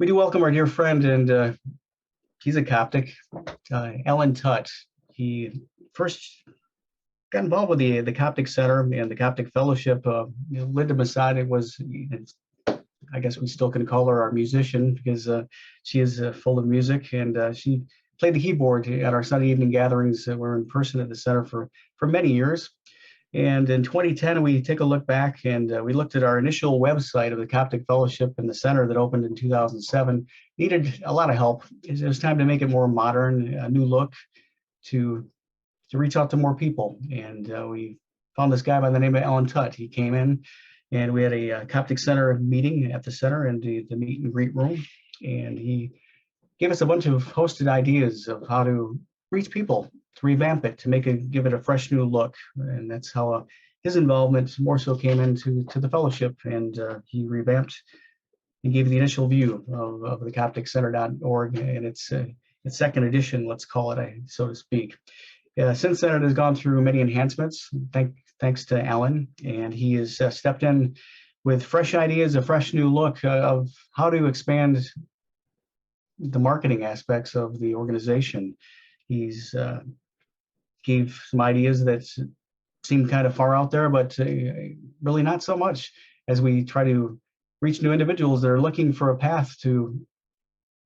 We do welcome our dear friend, and he's a Coptic, Alan Tutt. He first got involved with the Coptic Center and the Coptic Fellowship. Linda Masada was, I guess we still can call her our musician because she is full of music, and she played the keyboard at our Sunday evening gatherings that were in person at the center for many years. And in 2010, we take a look back and we looked at our initial website of the Coptic Fellowship and the center that opened in 2007. Needed a lot of help. It was time to make it more modern, a new look, to reach out to more people. And we found this guy by the name of Alan Tutt. He came in and we had a Coptic Center meeting at the center in the meet and greet room. And he gave us a bunch of hosted ideas of how to reach people, to revamp it, give it a fresh new look. And that's how his involvement more so came into the fellowship. And he revamped and gave the initial view of the CopticCenter.org and its second edition, let's call it, so to speak. Since then, it has gone through many enhancements, thanks to Alan, and he has stepped in with fresh ideas, a fresh new look of how to expand the marketing aspects of the organization. He's gave some ideas that seem kind of far out there, but really not so much, as we try to reach new individuals that are looking for a path to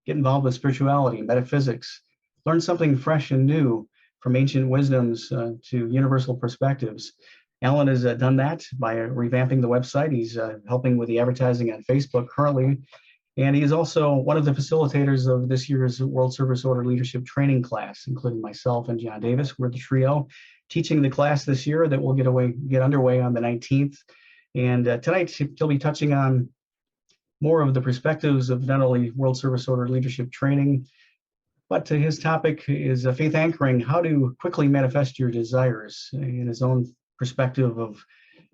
get involved with spirituality, metaphysics, learn something fresh and new, from ancient wisdoms to universal perspectives. Alan has done that by revamping the website. He's helping with the advertising on Facebook currently. And he is also one of the facilitators of this year's World Service Order Leadership Training class, including myself and John Davis. We're the trio teaching the class this year that will get underway on the 19th. And tonight he'll be touching on more of the perspectives of not only World Service Order Leadership Training, but his topic is faith anchoring, how to quickly manifest your desires, in his own perspective of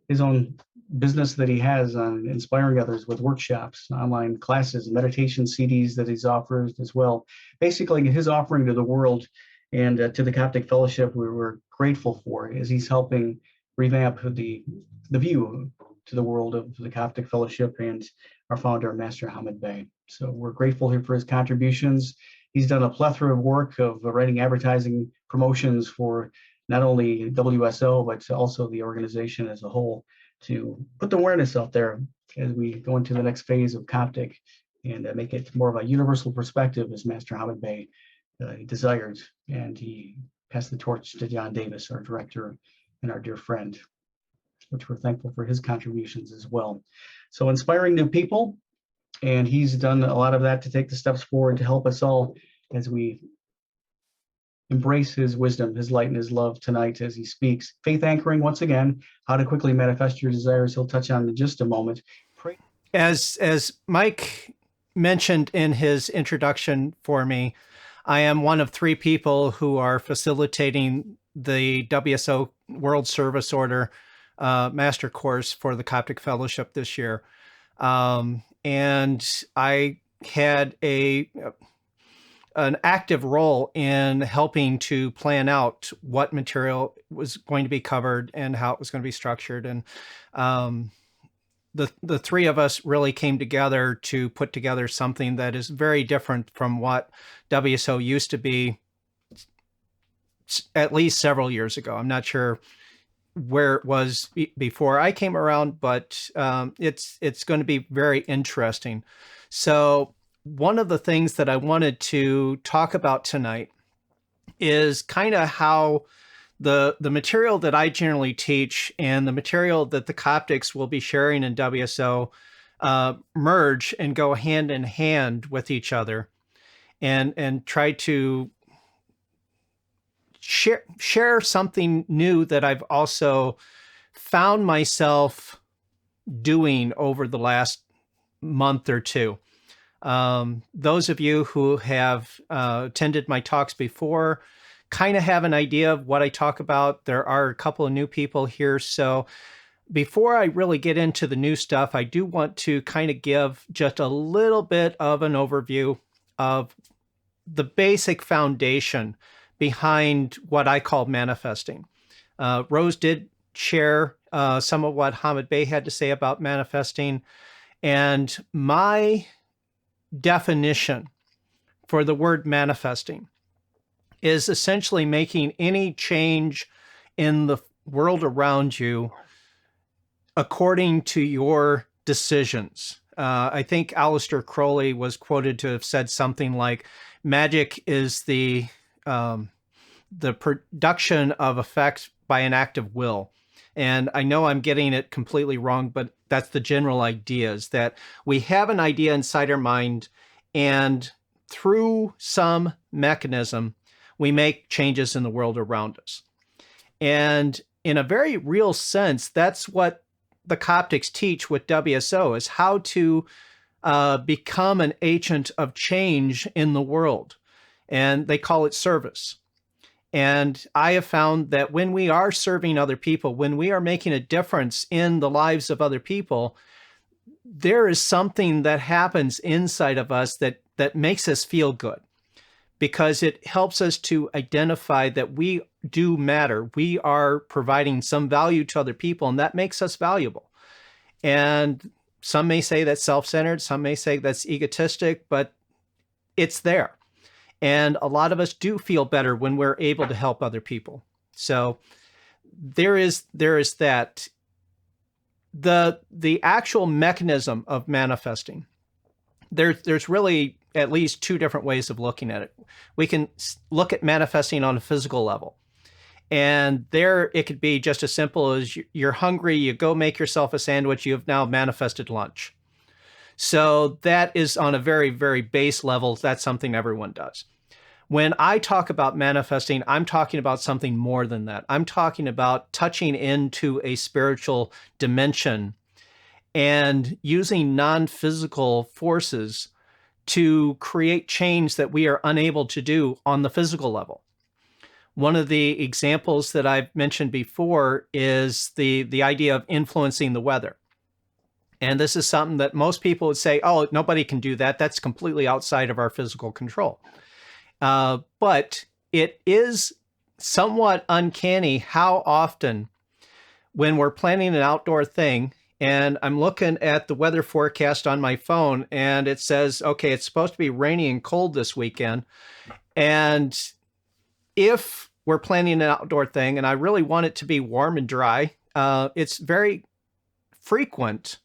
his own business that he has on inspiring others with workshops, online classes, meditation CDs that he's offered as well. Basically, his offering to the world and to the Coptic Fellowship, we're grateful for, as he's helping revamp the view to the world of the Coptic Fellowship and our founder, Master Hamid Bey. So we're grateful here for his contributions. He's done a plethora of work of writing advertising promotions for not only WSO, but also the organization as a whole, to put the awareness out there as we go into the next phase of Coptic and make it more of a universal perspective, as Master Hamid Bey desired. And he passed the torch to John Davis, our director and our dear friend, which we're thankful for his contributions as well. So inspiring new people, and he's done a lot of that to take the steps forward to help us all as we embrace his wisdom, his light, and his love tonight as he speaks. Faith anchoring, once again, how to quickly manifest your desires. He'll touch on in just a moment. As Mike mentioned in his introduction for me, I am one of three people who are facilitating the WSO World Service Order Master Course for the Coptic Fellowship this year. And I had an active role in helping to plan out what material was going to be covered and how it was going to be structured. And the three of us really came together to put together something that is very different from what WSO used to be at least several years ago. I'm not sure where it was before I came around, but it's going to be very interesting. So one of the things that I wanted to talk about tonight is kind of how the material that I generally teach and the material that the Coptics will be sharing in WSO merge and go hand in hand with each other, and try to share something new that I've also found myself doing over the last month or two. Those of you who have attended my talks before kind of have an idea of what I talk about. There are a couple of new people here. So before I really get into the new stuff, I do want to kind of give just a little bit of an overview of the basic foundation behind what I call manifesting. Rose did share some of what Hamid Bey had to say about manifesting, and my definition for the word manifesting is essentially making any change in the world around you according to your decisions. I think Aleister Crowley was quoted to have said something like, "Magic is the production of effects by an act of will." And I know I'm getting it completely wrong, but that's the general idea, is that we have an idea inside our mind, and through some mechanism, we make changes in the world around us. And in a very real sense, that's what the Coptics teach with WSO, is how to become an agent of change in the world. And they call it service. And I have found that when we are serving other people, when we are making a difference in the lives of other people, there is something that happens inside of us that makes us feel good, because it helps us to identify that we do matter. We are providing some value to other people, and that makes us valuable. And some may say that's self-centered, some may say that's egotistic, but it's there. And a lot of us do feel better when we're able to help other people. So there is that. The actual mechanism of manifesting, there's really at least two different ways of looking at it. We can look at manifesting on a physical level. And there it could be just as simple as you're hungry, you go make yourself a sandwich, you have now manifested lunch. So that is on a very, very base level. That's something everyone does. When I talk about manifesting, I'm talking about something more than that. I'm talking about touching into a spiritual dimension and using non-physical forces to create change that we are unable to do on the physical level. One of the examples that I've mentioned before is the idea of influencing the weather. And this is something that most people would say, oh, nobody can do that. That's completely outside of our physical control. But it is somewhat uncanny how often, when we're planning an outdoor thing, and I'm looking at the weather forecast on my phone, and it says, okay, it's supposed to be rainy and cold this weekend. And if we're planning an outdoor thing and I really want it to be warm and dry, it's very frequent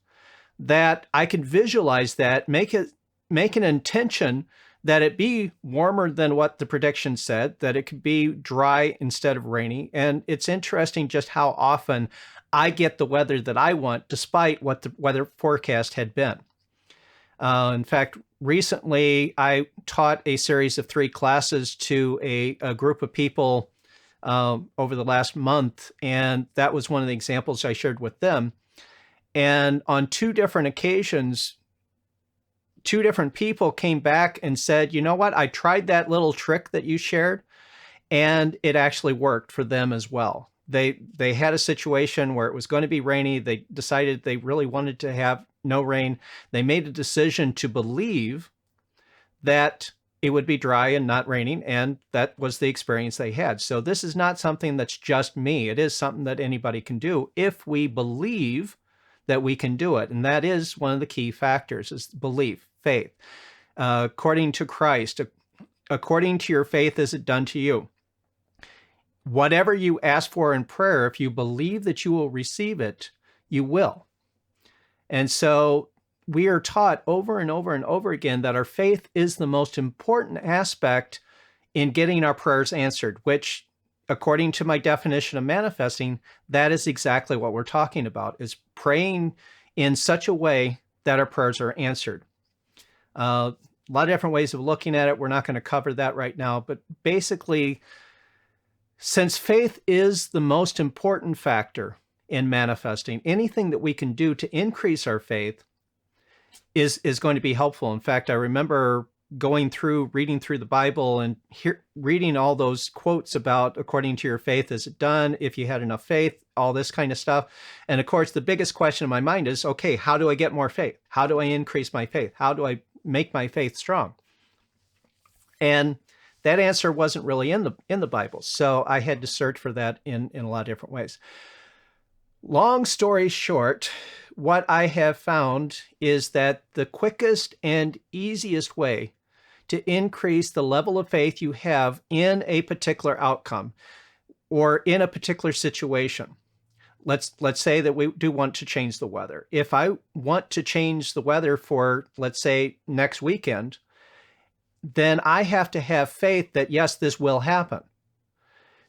that I can visualize that, make an intention that it be warmer than what the prediction said, that it could be dry instead of rainy. And it's interesting just how often I get the weather that I want, despite what the weather forecast had been. In fact, recently I taught a series of 3 classes to a group of people over the last month, and that was one of the examples I shared with them. And on 2 different occasions, 2 different people came back and said, you know what, I tried that little trick that you shared, and it actually worked for them as well. They had a situation where it was going to be rainy. They decided they really wanted to have no rain. They made a decision to believe that it would be dry and not raining, and that was the experience they had. So this is not something that's just me. It is something that anybody can do if we believe that we can do it. And that is one of the key factors, is belief, faith. According to Christ, according to your faith is it done to you. Whatever you ask for in prayer, if you believe that you will receive it, you will. And so we are taught over and over and over again that our faith is the most important aspect in getting our prayers answered, which, according to my definition of manifesting, that is exactly what we're talking about, is praying in such a way that our prayers are answered. A lot of different ways of looking at it. We're not going to cover that right now, but basically, since faith is the most important factor in manifesting, anything that we can do to increase our faith is going to be helpful. In fact, I remember reading through the Bible and reading all those quotes about according to your faith is it done, if you had enough faith, all this kind of stuff. And of course, the biggest question in my mind is, okay, how do I get more faith? How do I increase my faith? How do I make my faith strong? And that answer wasn't really in the Bible. So I had to search for that in a lot of different ways. Long story short, what I have found is that the quickest and easiest way to increase the level of faith you have in a particular outcome or in a particular situation. Let's say that we do want to change the weather. If I want to change the weather for, let's say, next weekend, then I have to have faith that, yes, this will happen.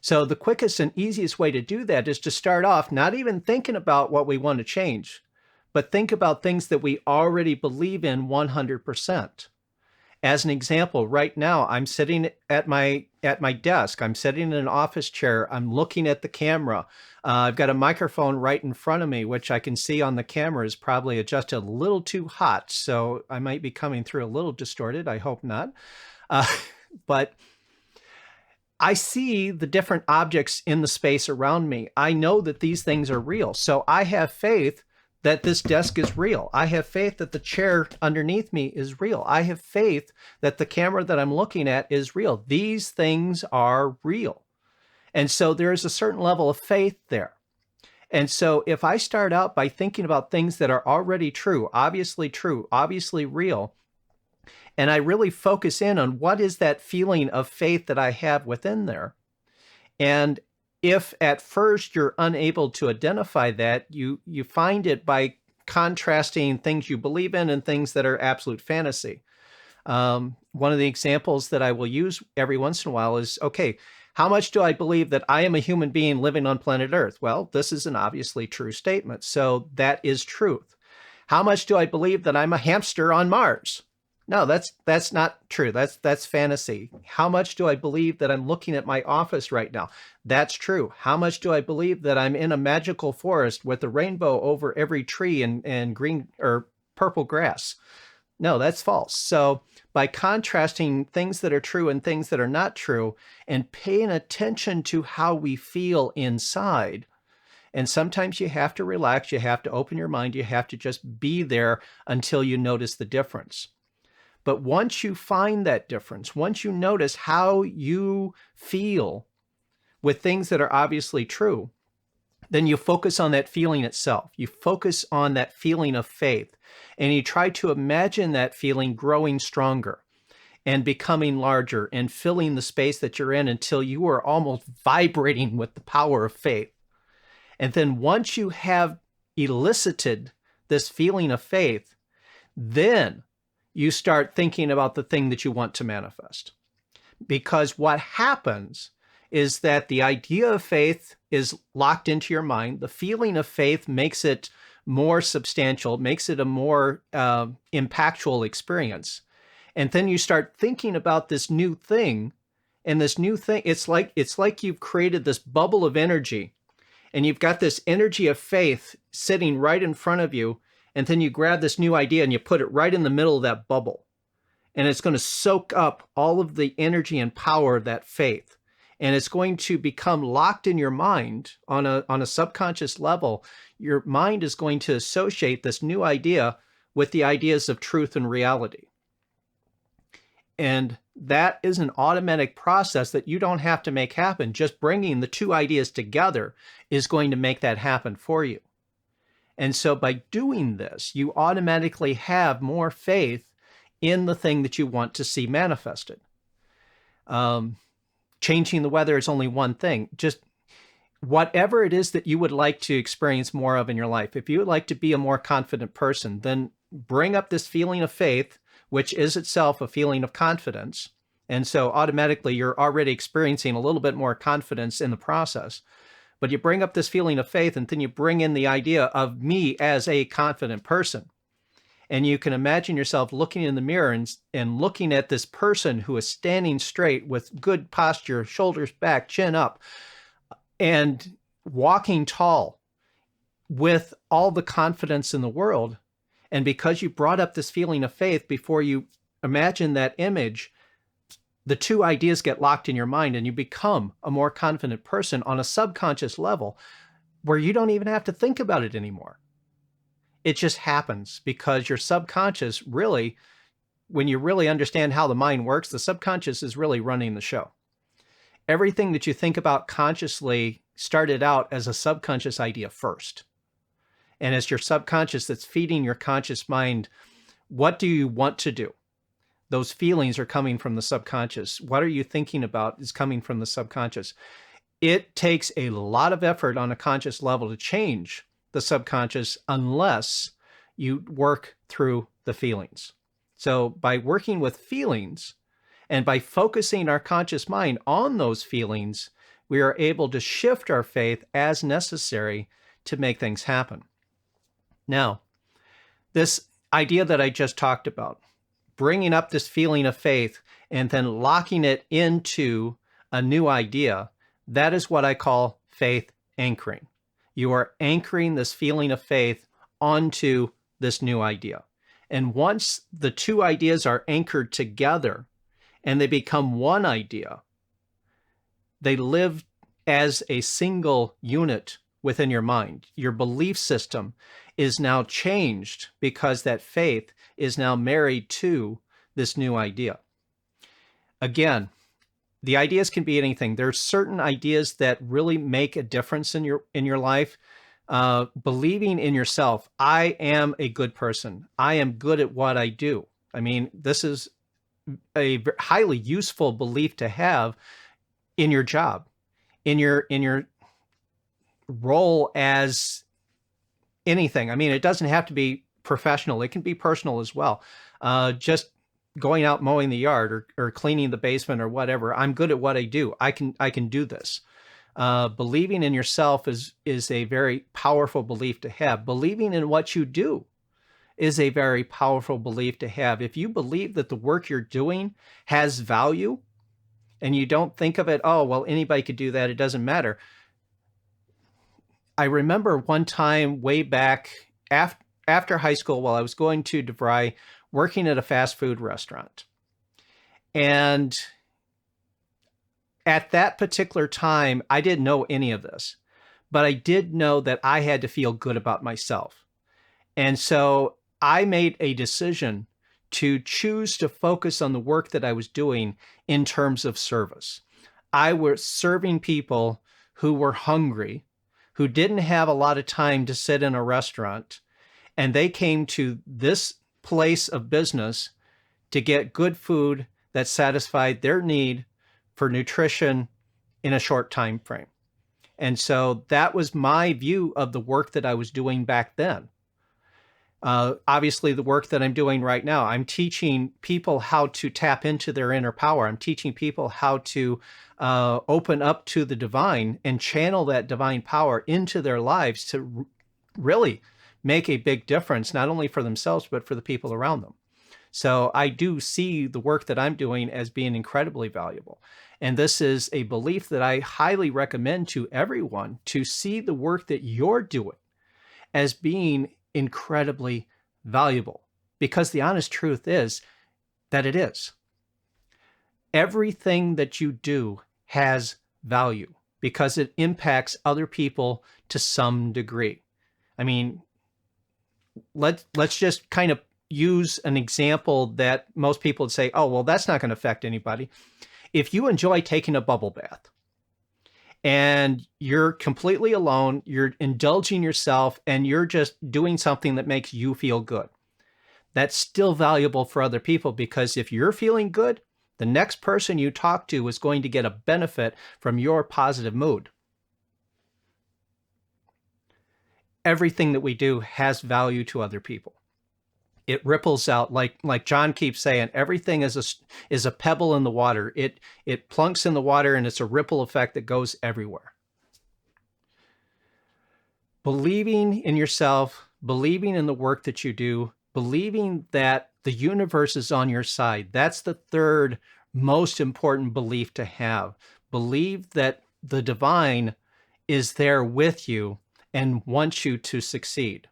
So the quickest and easiest way to do that is to start off not even thinking about what we want to change, but think about things that we already believe in 100%. As an example, right now, I'm sitting at my desk. I'm sitting in an office chair. I'm looking at the camera. I've got a microphone right in front of me, which I can see on the camera is probably adjusted a little too hot. So I might be coming through a little distorted. I hope not. But I see the different objects in the space around me. I know that these things are real. So I have faith that this desk is real. I have faith that the chair underneath me is real. I have faith that the camera that I'm looking at is real. These things are real. And so there is a certain level of faith there. And so if I start out by thinking about things that are already true, obviously real, and I really focus in on what is that feeling of faith that I have within there, and if at first you're unable to identify that, you find it by contrasting things you believe in and things that are absolute fantasy. One of the examples that I will use every once in a while is, okay, how much do I believe that I am a human being living on planet Earth? Well, this is an obviously true statement. So that is truth. How much do I believe that I'm a hamster on Mars? No, that's not true. That's fantasy. How much do I believe that I'm looking at my office right now? That's true. How much do I believe that I'm in a magical forest with a rainbow over every tree and green or purple grass? No, that's false. So by contrasting things that are true and things that are not true and paying attention to how we feel inside, and sometimes you have to relax, you have to open your mind, you have to just be there until you notice the difference. But once you find that difference, once you notice how you feel with things that are obviously true, then you focus on that feeling itself. You focus on that feeling of faith, and you try to imagine that feeling growing stronger and becoming larger and filling the space that you're in until you are almost vibrating with the power of faith. And then once you have elicited this feeling of faith, then you start thinking about the thing that you want to manifest. Because what happens is that the idea of faith is locked into your mind. The feeling of faith makes it more substantial, makes it a more impactful experience. And then you start thinking about this new thing, and this new thing, it's like you've created this bubble of energy, and you've got this energy of faith sitting right in front of you. And then you grab this new idea and you put it right in the middle of that bubble. And it's going to soak up all of the energy and power of that faith. And it's going to become locked in your mind on a subconscious level. Your mind is going to associate this new idea with the ideas of truth and reality. And that is an automatic process that you don't have to make happen. Just bringing the two ideas together is going to make that happen for you. And so by doing this, you automatically have more faith in the thing that you want to see manifested. Changing the weather is only one thing. Just whatever it is that you would like to experience more of in your life. If you would like to be a more confident person, then bring up this feeling of faith, which is itself a feeling of confidence. And so automatically you're already experiencing a little bit more confidence in the process. But you bring up this feeling of faith, and then you bring in the idea of me as a confident person. And you can imagine yourself looking in the mirror and looking at this person who is standing straight with good posture, shoulders back, chin up, and walking tall with all the confidence in the world. And because you brought up this feeling of faith before you imagine that image, the two ideas get locked in your mind and you become a more confident person on a subconscious level where you don't even have to think about it anymore. It just happens because your subconscious really, when you really understand how the mind works, the subconscious is really running the show. Everything that you think about consciously started out as a subconscious idea first. And it's your subconscious that's feeding your conscious mind. What do you want to do? Those feelings are coming from the subconscious. What are you thinking about is coming from the subconscious. It takes a lot of effort on a conscious level to change the subconscious unless you work through the feelings. So by working with feelings and by focusing our conscious mind on those feelings, we are able to shift our faith as necessary to make things happen. Now, this idea that I just talked about, bringing up this feeling of faith and then locking it into a new idea, that is what I call faith anchoring. You are anchoring this feeling of faith onto this new idea. And once the two ideas are anchored together and they become one idea, they live as a single unit within your mind. Your belief system is now changed because that faith is now married to this new idea. Again, the ideas can be anything. There are certain ideas that really make a difference in your life. Believing in yourself. I am a good person. I am good at what I do. I mean, this is a highly useful belief to have in your job, in your role as anything. I mean, it doesn't have to be professional. It can be personal as well. Just going out mowing the yard or cleaning the basement or whatever. I'm good at what I do. I can do this. Believing in yourself is a very powerful belief to have. Believing in what you do is a very powerful belief to have. If you believe that the work you're doing has value and you don't think of it, oh, well, anybody could do that, it doesn't matter. I remember one time way back after high school, while I was going to DeVry, working at a fast food restaurant. And at that particular time, I didn't know any of this, but I did know that I had to feel good about myself. And so I made a decision to choose to focus on the work that I was doing in terms of service. I was serving people who were hungry, who didn't have a lot of time to sit in a restaurant, and they came to this place of business to get good food that satisfied their need for nutrition in a short time frame. And so that was my view of the work that I was doing back then. Obviously, the work that I'm doing right now, I'm teaching people how to tap into their inner power. I'm teaching people how to open up to the divine and channel that divine power into their lives to really make a big difference, not only for themselves, but for the people around them. So I do see the work that I'm doing as being incredibly valuable. And this is a belief that I highly recommend to everyone, to see the work that you're doing as being incredibly valuable, because the honest truth is that it is. Everything that you do has value because it impacts other people to some degree. I mean, let's just kind of use an example that most people would say, oh, well, that's not going to affect anybody. If you enjoy taking a bubble bath and you're completely alone, you're indulging yourself, and you're just doing something that makes you feel good, that's still valuable for other people, because if you're feeling good, the next person you talk to is going to get a benefit from your positive mood. Everything that we do has value to other people. It ripples out, like John keeps saying, everything is a pebble in the water. It plunks in the water, and it's a ripple effect that goes everywhere. Believing in yourself, believing in the work that you do, believing that the universe is on your side. That's the third most important belief to have. Believe that the divine is there with you and wants you to succeed.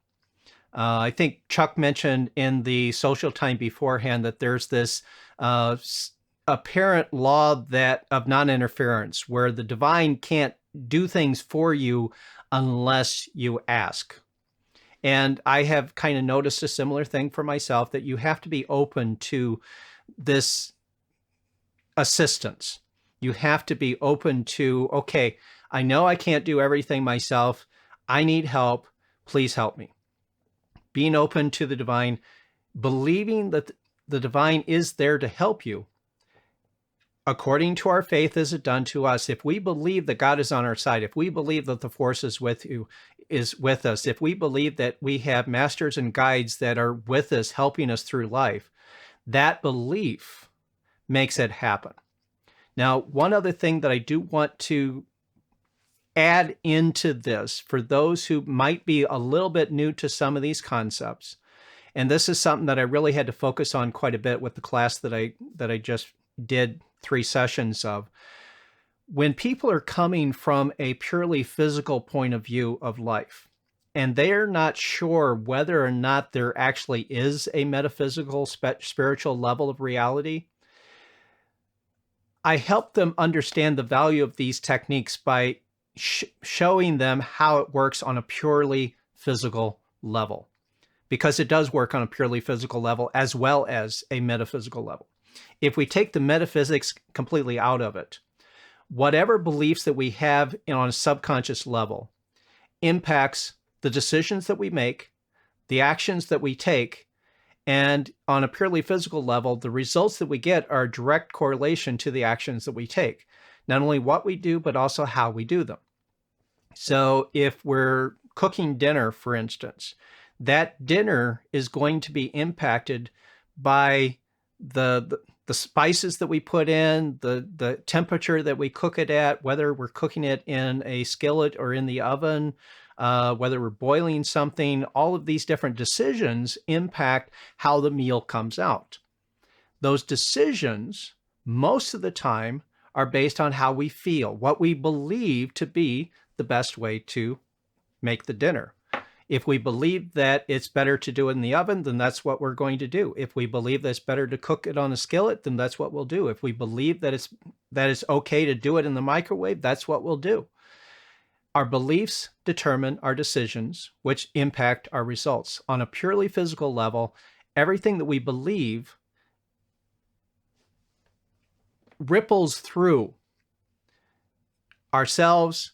I think Chuck mentioned in the social time beforehand that there's this apparent law of non-interference, where the divine can't do things for you unless you ask. And I have kind of noticed a similar thing for myself, that you have to be open to this assistance. You have to be open to, okay, I know I can't do everything myself. I need help. Please help me. Being open to the divine, believing that the divine is there to help you. According to our faith as it done to us, if we believe that God is on our side, if we believe that the force is with us, if we believe that we have masters and guides that are with us, helping us through life, that belief makes it happen. Now, one other thing that I do want to add into this for those who might be a little bit new to some of these concepts, and this is something that I really had to focus on quite a bit with the class that I just did 3 sessions of. When people are coming from a purely physical point of view of life, and they're not sure whether or not there actually is a metaphysical, spiritual level of reality, I help them understand the value of these techniques by showing them how it works on a purely physical level, because it does work on a purely physical level as well as a metaphysical level. If we take the metaphysics completely out of it, whatever beliefs that we have on a subconscious level impacts the decisions that we make, the actions that we take, and on a purely physical level, the results that we get are a direct correlation to the actions that we take. Not only what we do, but also how we do them. So if we're cooking dinner, for instance, that dinner is going to be impacted by the spices that we put in, the temperature that we cook it at, whether we're cooking it in a skillet or in the oven, whether we're boiling something. All of these different decisions impact how the meal comes out. Those decisions, most of the time, are based on how we feel, what we believe to be the best way to make the dinner. If we believe that it's better to do it in the oven, then that's what we're going to do. If we believe that it's better to cook it on a skillet, then that's what we'll do. If we believe that it's okay to do it in the microwave, that's what we'll do. Our beliefs determine our decisions, which impact our results. On a purely physical level, everything that we believe ripples through ourselves,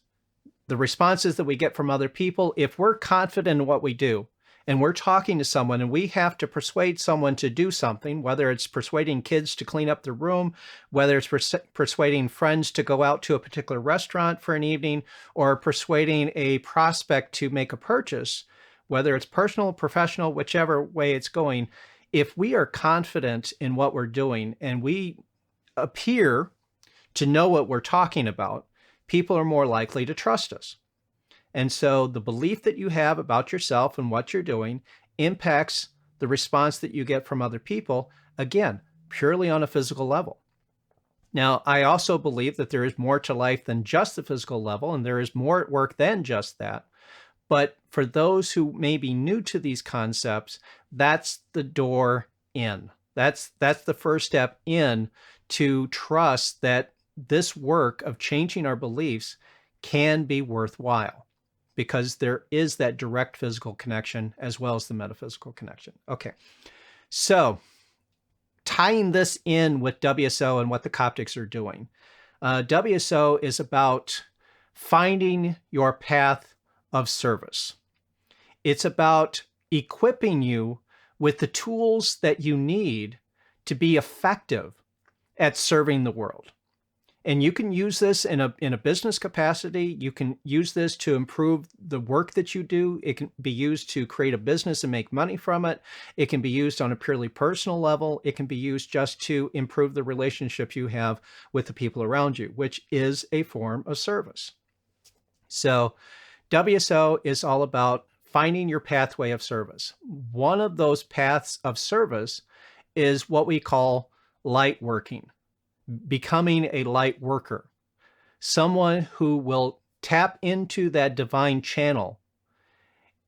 the responses that we get from other people. If we're confident in what we do and we're talking to someone and we have to persuade someone to do something, whether it's persuading kids to clean up their room, whether it's persuading friends to go out to a particular restaurant for an evening, or persuading a prospect to make a purchase, whether it's personal, professional, whichever way it's going, if we are confident in what we're doing and we appear to know what we're talking about, people are more likely to trust us. And so the belief that you have about yourself and what you're doing impacts the response that you get from other people, again, purely on a physical level. Now, I also believe that there is more to life than just the physical level, and there is more at work than just that. But for those who may be new to these concepts, that's the door in. That's the first step in to trust that this work of changing our beliefs can be worthwhile, because there is that direct physical connection as well as the metaphysical connection. Okay, so tying this in with WSO and what the Coptics are doing, WSO is about finding your path of service. It's about equipping you with the tools that you need to be effective at serving the world. And you can use this in a business capacity. You can use this to improve the work that you do. It can be used to create a business and make money from it. It can be used on a purely personal level. It can be used just to improve the relationship you have with the people around you, which is a form of service. So WSO is all about finding your pathway of service. One of those paths of service is what we call light working. Becoming a light worker, someone who will tap into that divine channel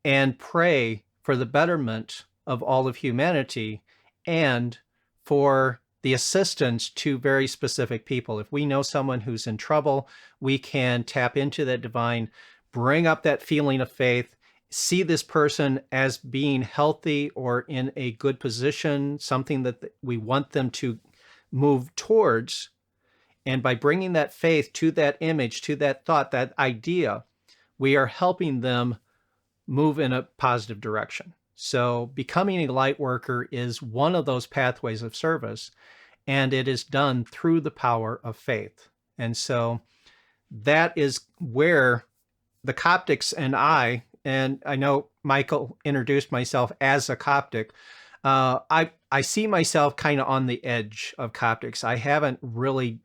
and pray for the betterment of all of humanity and for the assistance to very specific people. If we know someone who's in trouble, we can tap into that divine, bring up that feeling of faith, see this person as being healthy or in a good position, something that we want them to move towards, And by bringing that faith to that image, to that thought, that idea, we are helping them move in a positive direction. So becoming a light worker is one of those pathways of service, and it is done through the power of faith. And so that is where the Coptics and I know Michael introduced myself as a Coptic. I see myself kind of on the edge of Coptics. I haven't really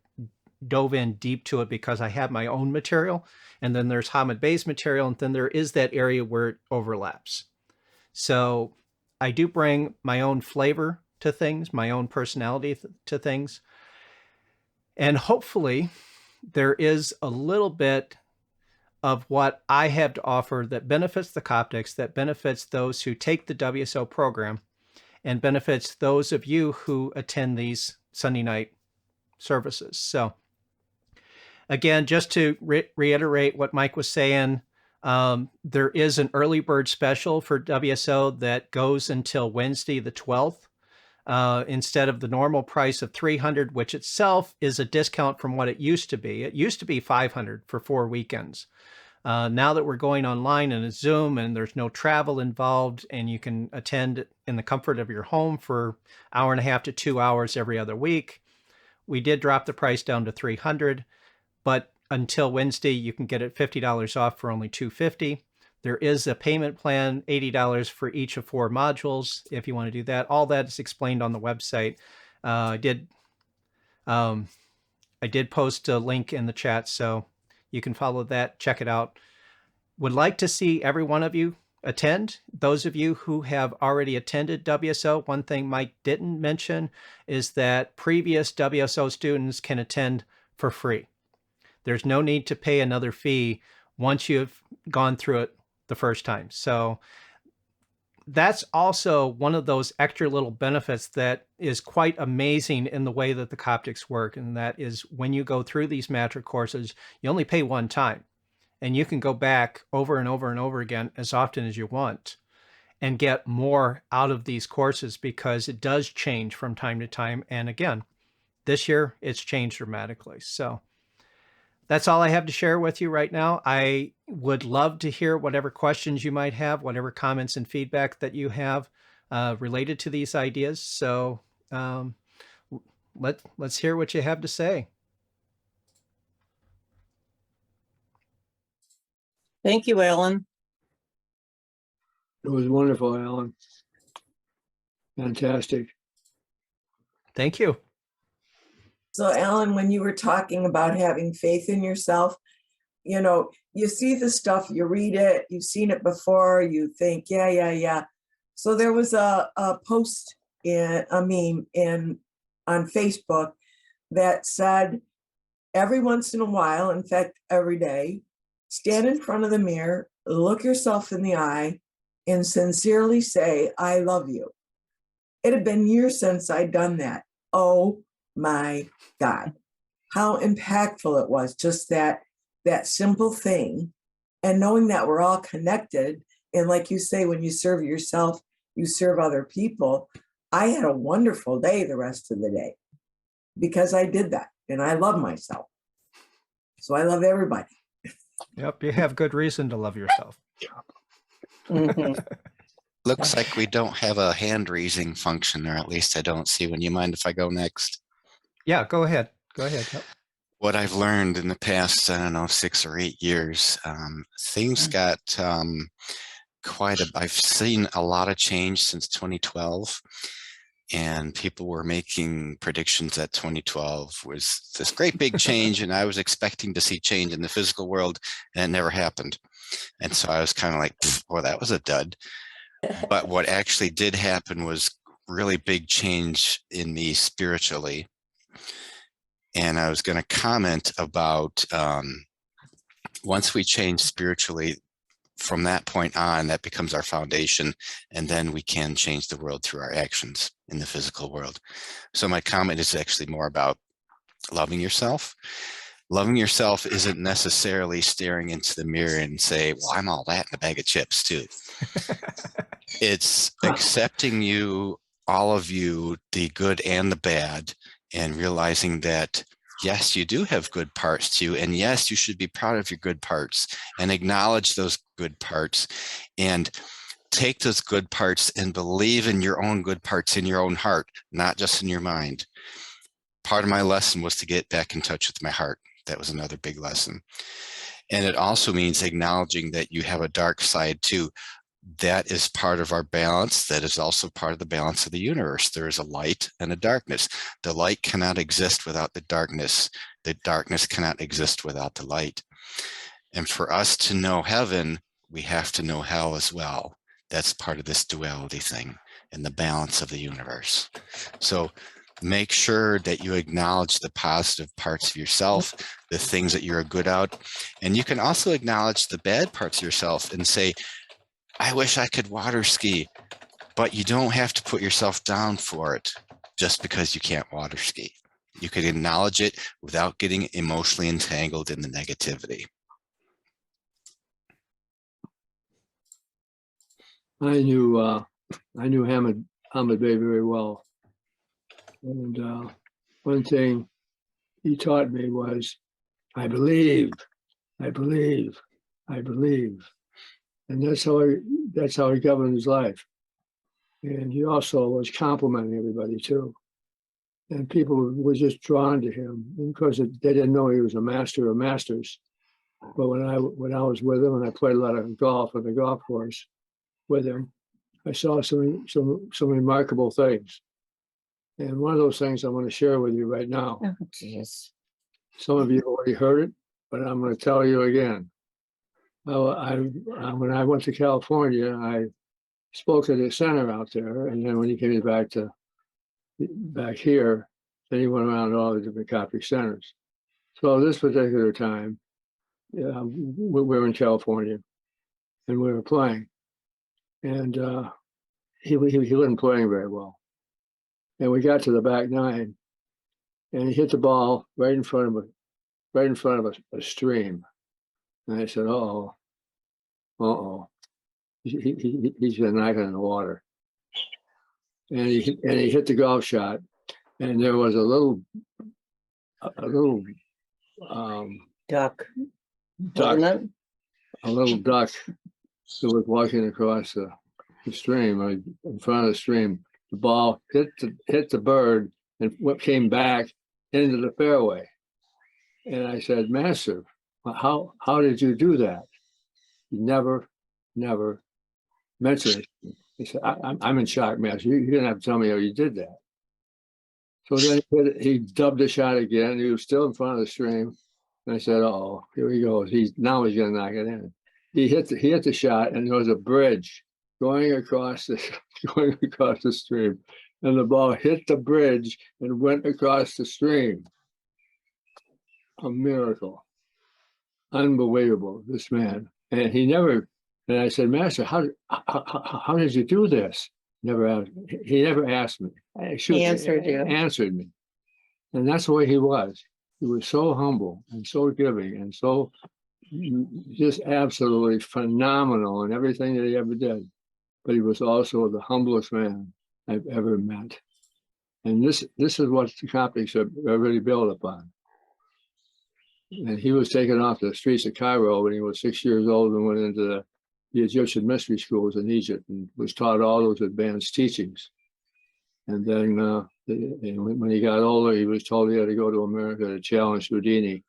dove in deep to it because I have my own material, and then there's Hamid Bey's material, and then there is that area where it overlaps. So I do bring my own flavor to things, my own personality to things. And hopefully there is a little bit of what I have to offer that benefits the Coptics, that benefits those who take the WSO program, and benefits those of you who attend these Sunday night services. So again, just to reiterate what Mike was saying, there is an early bird special for WSO that goes until Wednesday the 12th. Instead of the normal price of $300, which itself is a discount from what it used to be. It used to be $500 for 4 weekends. Now that we're going online and a Zoom and there's no travel involved, and you can attend in the comfort of your home for an hour and a half to 2 hours every other week, we did drop the price down to $300. But until Wednesday, you can get it $50 off for only $250. There is a payment plan, $80 for each of 4 modules, if you want to do that. All that is explained on the website. I did post a link in the chat, so you can follow that, check it out. Would like to see every one of you attend. Those of you who have already attended WSO, one thing Mike didn't mention is that previous WSO students can attend for free. There's no need to pay another fee once you've gone through it the first time. So that's also one of those extra little benefits that is quite amazing in the way that the Coptics work. And that is when you go through these matric courses, you only pay one time, and you can go back over and over and over again as often as you want and get more out of these courses, because it does change from time to time. And again, this year it's changed dramatically. So that's all I have to share with you right now. I would love to hear whatever questions you might have, whatever comments and feedback that you have related to these ideas. So let's hear what you have to say. Thank you, Alan. It was wonderful, Alan. Fantastic. Thank you. So, Alan, when you were talking about having faith in yourself, you know, you see the stuff, you read it, you've seen it before, you think, yeah. So there was a post, a meme on Facebook that said, every once in a while, in fact, every day, stand in front of the mirror, look yourself in the eye, and sincerely say, I love you. It had been years since I'd done that. Oh my God, how impactful it was, just that simple thing. And knowing that we're all connected. And like you say, when you serve yourself, you serve other people. I had a wonderful day the rest of the day because I did that. And I love myself. So I love everybody. Yep, you have good reason to love yourself. Mhm. Looks like we don't have a hand raising function, or at least I don't see one. You mind if I go next? Yeah, go ahead. Go ahead. Yep. What I've learned in the past, I don't know, 6 or 8 years, things got I've seen a lot of change since 2012. And people were making predictions that 2012 was this great big change, and I was expecting to see change in the physical world, and it never happened. And so I was kind of like, well, that was a dud. But what actually did happen was really big change in me spiritually. And I was going to comment about once we change spiritually, from that point on, that becomes our foundation, and then we can change the world through our actions in the physical world. So my comment is actually more about loving yourself. Loving yourself isn't necessarily staring into the mirror and say, well, I'm all that in a bag of chips too. It's accepting you, all of you, the good and the bad, and realizing that yes, you do have good parts to you. And yes, you should be proud of your good parts and acknowledge those good parts and take those good parts and believe in your own good parts in your own heart, not just in your mind. Part of my lesson was to get back in touch with my heart. That was another big lesson. And it also means acknowledging that you have a dark side too. That is part of our balance. That is also part of the balance of the universe. There is a light and a darkness. The light cannot exist without the darkness. The darkness cannot exist without the light. And for us to know heaven, we have to know hell as well. That's part of this duality thing and the balance of the universe. So make sure that you acknowledge the positive parts of yourself, the things that you're good at. And you can also acknowledge the bad parts of yourself and say, I wish I could water ski, but you don't have to put yourself down for it just because you can't water ski. You can acknowledge it without getting emotionally entangled in the negativity. I knew Hamid Bey very well. And one thing he taught me was, I believe. And that's how he governed his life. And he also was complimenting everybody too. And people were just drawn to him because they didn't know he was a master of masters. But when I was with him and I played a lot of golf on the golf course with him, I saw some remarkable things. And one of those things I want to share with you right now. Oh, jeez. Some of you have already heard it, but I'm going to tell you again. When I went to California, I spoke at the center out there, and then when he came back here, then he went around to all the different Coptic centers. So this particular time, we were in California, and we were playing, and he wasn't playing very well. And we got to the back nine, and he hit the ball right in front of a stream. And I said, "Uh oh, he's been knocking in the water." And he hit the golf shot, and there was a little Duck. duck, Wasn't it? a little duck that was walking across the stream, right in front of the stream. The ball hit the bird and what came back into the fairway. And I said, "Master, how did you do that?" He never mentioned it. He said, I'm in shock, Master. You're going to have to tell me how you did that. So then he dubbed the shot again. He was still in front of the stream. And I said, "Oh, here he goes. Now he's going to knock it in." He hit the shot, and there was a bridge going across the stream. And the ball hit the bridge and went across the stream. A miracle. Unbelievable, this man. And and I said, "Master, how did you do this?" He never asked me. He answered you. Answered me. And that's the way he was. He was so humble and so giving and so just absolutely phenomenal in everything that he ever did. But he was also the humblest man I've ever met. And this is what the Coptics are really built upon. And he was taken off the streets of Cairo when he was 6 years old and went into the Egyptian mystery schools in Egypt and was taught all those advanced teachings. And then when he got older, he was told he had to go to America to challenge Houdini.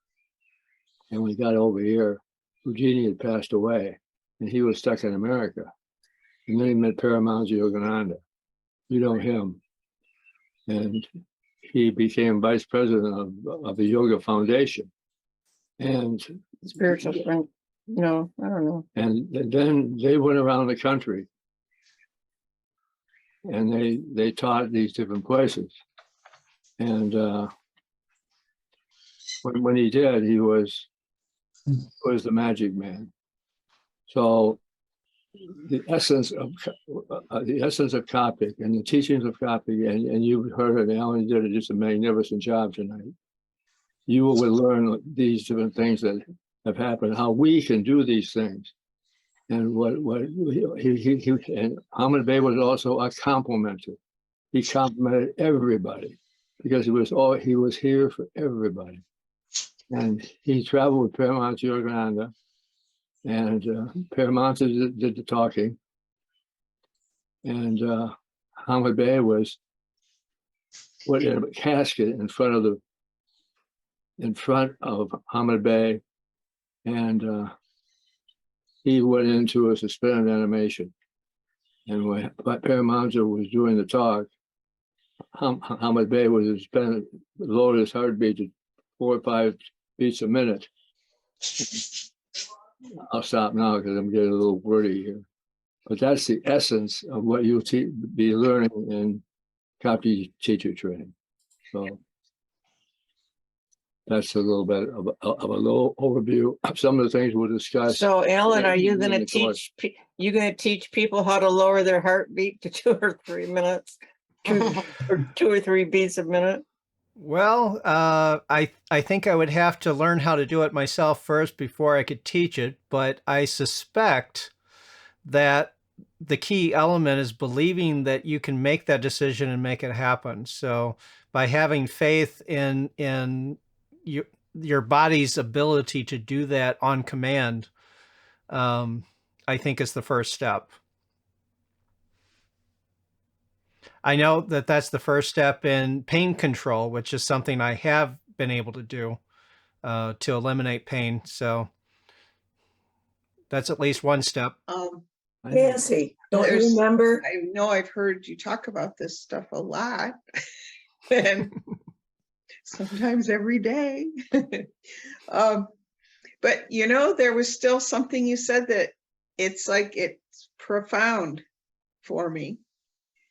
And when he got over here, Houdini had passed away and he was stuck in America. And then he met Paramahansa Yogananda. You know him. And he became vice president of the Yoga Foundation. And Spiritual friend. No, I don't know. And then they went around the country and they taught these different places. And when he did, he was the magic man. So the essence of Coptic and the teachings of Coptic, and you heard it, Alan did just a magnificent job tonight. You will learn these different things that have happened, how we can do these things. And what and Hamid Bey was also a complimenter. He complimented everybody. because he was here for everybody. And he traveled with Paramount Uganda, and Paramount did the talking. And Hamid Bey was put in a casket in front of Hamid Bey, and he went into a suspended animation. And when Paramount was doing the talk, Hamid Bey was suspended, lowered his heartbeat to 4 or 5 beats a minute. I'll stop now because I'm getting a little wordy here. But that's the essence of what you'll be learning in copy teacher training. So that's a little bit of a little overview of some of the things we'll discuss. So Alan, are you in gonna the course. teach people how to lower their heartbeat to 2 or 3 minutes? 2 or 3 beats a minute? Well, I think I would have to learn how to do it myself first before I could teach it, but I suspect that the key element is believing that you can make that decision and make it happen. So by having faith in your body's ability to do that on command, I think is the first step. I know that that's the first step in pain control, which is something I have been able to do to eliminate pain. So that's at least one step. Nancy, don't you There's- remember? I know I've heard you talk about this stuff a lot, and sometimes every day. But you know, there was still something you said that it's like it's profound for me.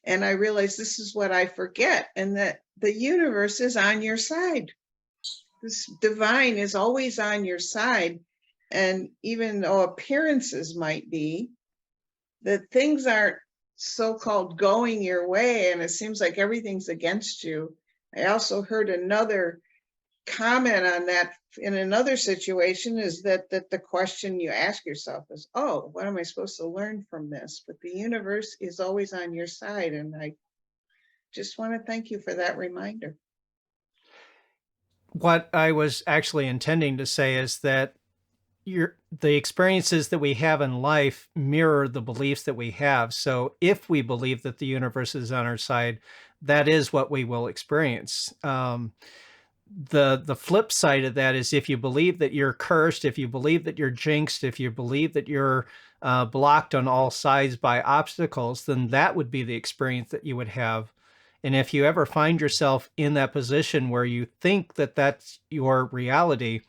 And I realized this is what I forget, and that the universe is on your side. This divine is always on your side. And even though appearances might be, that things aren't so-called going your way, and it seems like everything's against you. I also heard another comment on that in another situation, is that the question you ask yourself is, oh, what am I supposed to learn from this? But the universe is always on your side, and I just want to thank you for that reminder. What I was actually intending to say is that the experiences that we have in life mirror the beliefs that we have. So if we believe that the universe is on our side, that is what we will experience. The flip side of that is if you believe that you're cursed, if you believe that you're jinxed, if you believe that you're blocked on all sides by obstacles, then that would be the experience that you would have. And if you ever find yourself in that position where you think that that's your reality,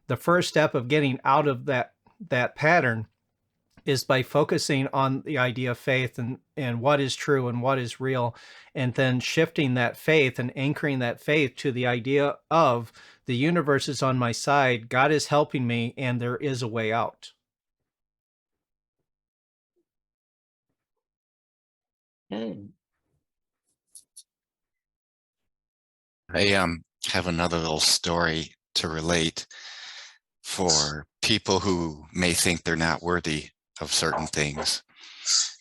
the first step of getting out of that pattern is by focusing on the idea of faith and what is true and what is real, and then shifting that faith and anchoring that faith to the idea of the universe is on my side, God is helping me, and there is a way out. Hmm. I have another little story to relate for people who may think they're not worthy of certain things.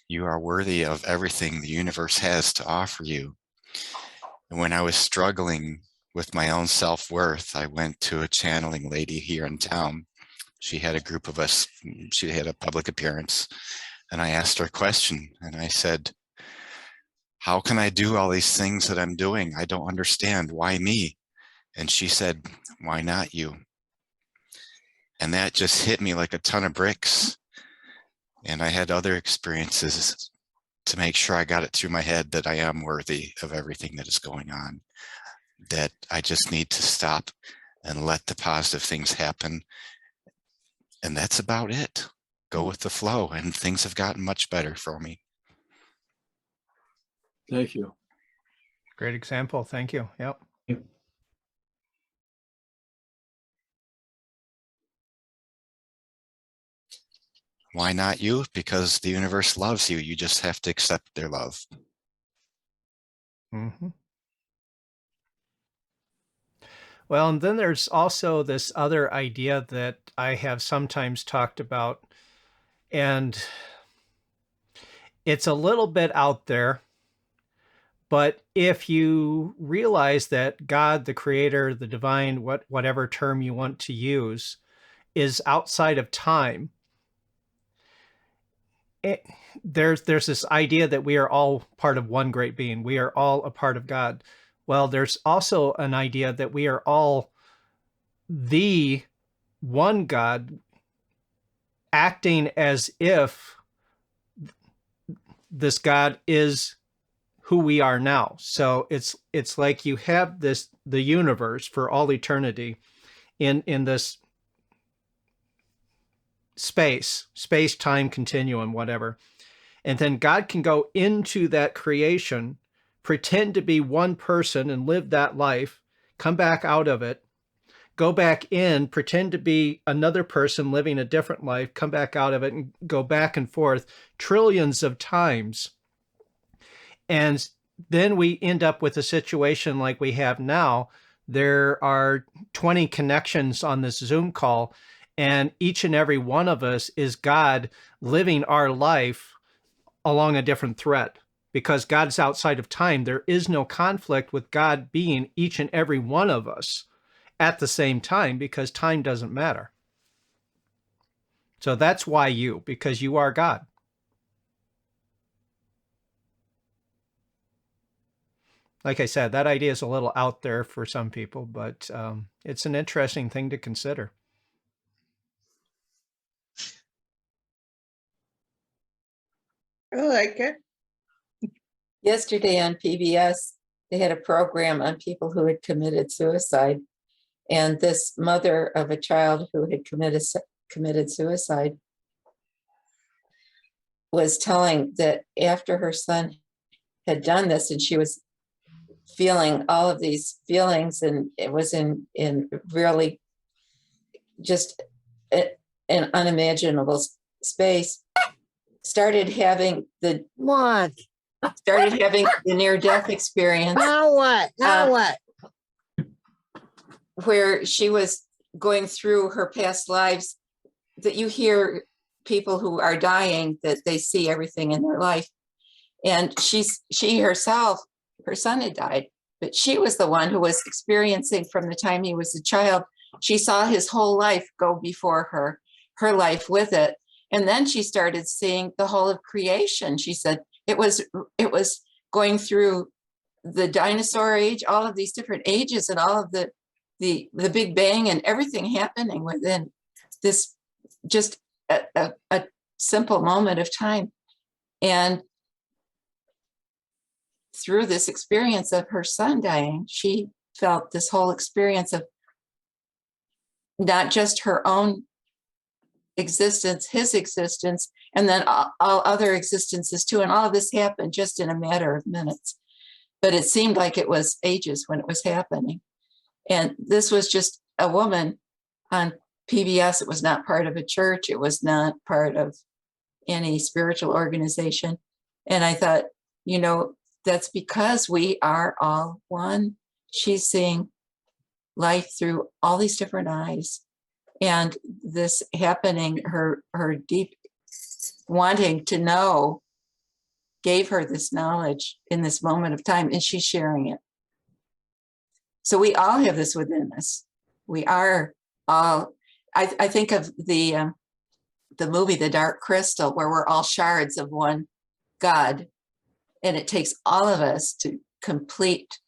You are worthy of everything the universe has to offer you. And when I was struggling with my own self-worth, I went to a channeling lady here in town. She had a group of us, she had a public appearance, and I asked her a question, and I said, how can I do all these things that I'm doing? I don't understand. Why me? And she said, why not you? And that just hit me like a ton of bricks. And I had other experiences to make sure I got it through my head that I am worthy of everything that is going on, that I just need to stop and let the positive things happen. And that's about it. Go with the flow, and things have gotten much better for me. Thank you. Great example. Thank you. Yep. Why not you? Because the universe loves you. You just have to accept their love. Mm-hmm. Well, and then there's also this other idea that I have sometimes talked about, and it's a little bit out there, But if you realize that God, the creator, the divine, whatever term you want to use, is outside of time, there's this idea that we are all part of one great being. We are all a part of God. Well, there's also an idea that we are all the one God, acting as if this God is who we are now. So it's like you have the universe for all eternity in this space time continuum, whatever. And then God can go into that creation, pretend to be one person and live that life, come back out of it, go back in, pretend to be another person living a different life, come back out of it, and go back and forth trillions of times. And then we end up with a situation like we have now. There are 20 connections on this Zoom call, and each and every one of us is God living our life along a different thread. Because God's outside of time, there is no conflict with God being each and every one of us at the same time, because time doesn't matter. So that's why because you are God. Like I said, that idea is a little out there for some people, but it's an interesting thing to consider. I like it. Yesterday on PBS, they had a program on people who had committed suicide. And this mother of a child who had committed suicide was telling that after her son had done this, and she was feeling all of these feelings, and it was in really just an unimaginable space, started having the near-death experience. Now what? Now Uh, what? Where she was going through her past lives, that you hear people who are dying, that they see everything in their life. And she herself, her son had died, but she was the one who was experiencing from the time he was a child. She saw his whole life go before her life with it. And then she started seeing the whole of creation. She said it was going through the dinosaur age, all of these different ages, and all of the Big Bang, and everything happening within this just a simple moment of time. And through this experience of her son dying, she felt this whole experience of not just her own existence, his existence, and then all other existences too. And all of this happened just in a matter of minutes. But it seemed like it was ages when it was happening. And this was just a woman on PBS. It was not part of a church. It was not part of any spiritual organization. And I thought, that's because we are all one. She's seeing life through all these different eyes. And this happening, her deep wanting to know, gave her this knowledge in this moment of time, and she's sharing it. So we all have this within us. We are all, I think of the movie, The Dark Crystal, where we're all shards of one God. And it takes all of us to complete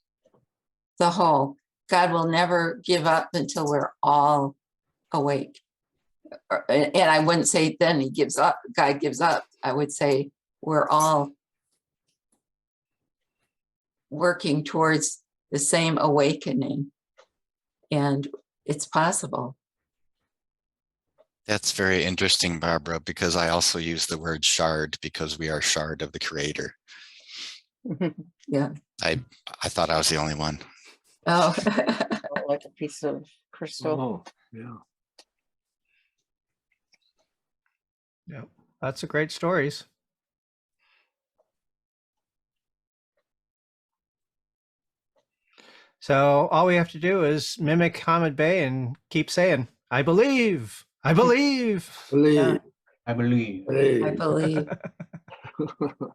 the whole. God will never give up until we're all awake. And I wouldn't say then he gives up, God gives up. I would say we're all working towards the same awakening, and it's possible. That's very interesting, Barbara, because I also use the word shard because we are shard of the creator. Yeah. I thought I was the only one. Oh. Like a piece of crystal. Oh, yeah. Yeah, lots of great stories. So all we have to do is mimic Hamid Bey and keep saying, I believe, I believe. Believe, I believe. I believe. believe.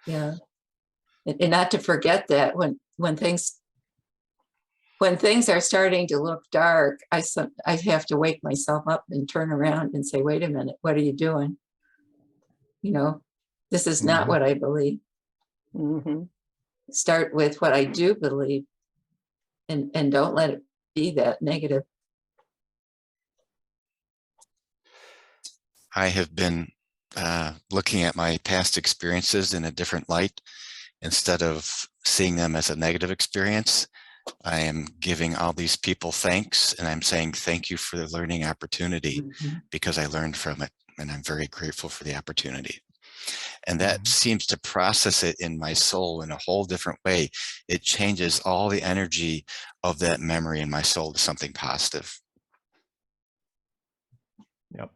Yeah. And not to forget that when things are starting to look dark, I have to wake myself up and turn around and say, wait a minute, what are you doing? You know, this is not Mhm. what I believe. Mhm. Start with what I do believe and don't let it be that negative. I have been looking at my past experiences in a different light. Instead of seeing them as a negative experience, I am giving all these people thanks, and I'm saying thank you for the learning opportunity because I learned from it, and I'm very grateful for the opportunity. And that seems to process it in my soul in a whole different way. It changes all the energy of that memory in my soul to something positive. Yep.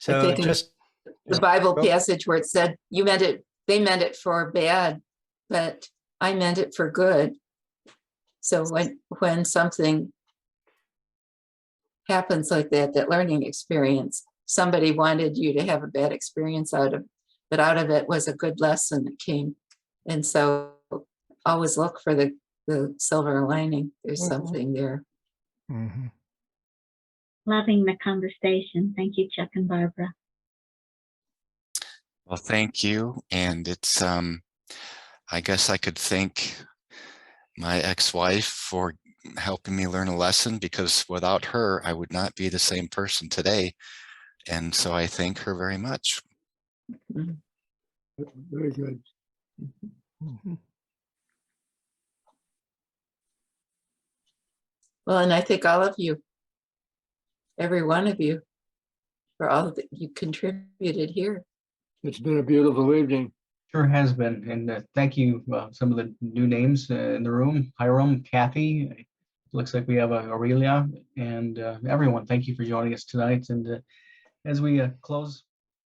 So think in just The Bible go- passage where it said, they meant it for bad, but I meant it for good. So when something happens like that learning experience, somebody wanted you to have a bad experience but out of it was a good lesson that came. And so always look for the silver lining. There's Mhm. something there. Mhm. Loving the conversation. Thank you, Chuck and Barbara. Well, thank you. And it's, I guess I could thank my ex-wife for helping me learn a lesson, because without her, I would not be the same person today. And so I thank her very much. Very good. Mhm. Well, and I thank all of you, every one of you, for all that you contributed here. It's been a beautiful evening. Sure has been. And thank you, some of the new names in the room, Hiram, Kathy. Looks like we have Aurelia and everyone. Thank you for joining us tonight. And as we close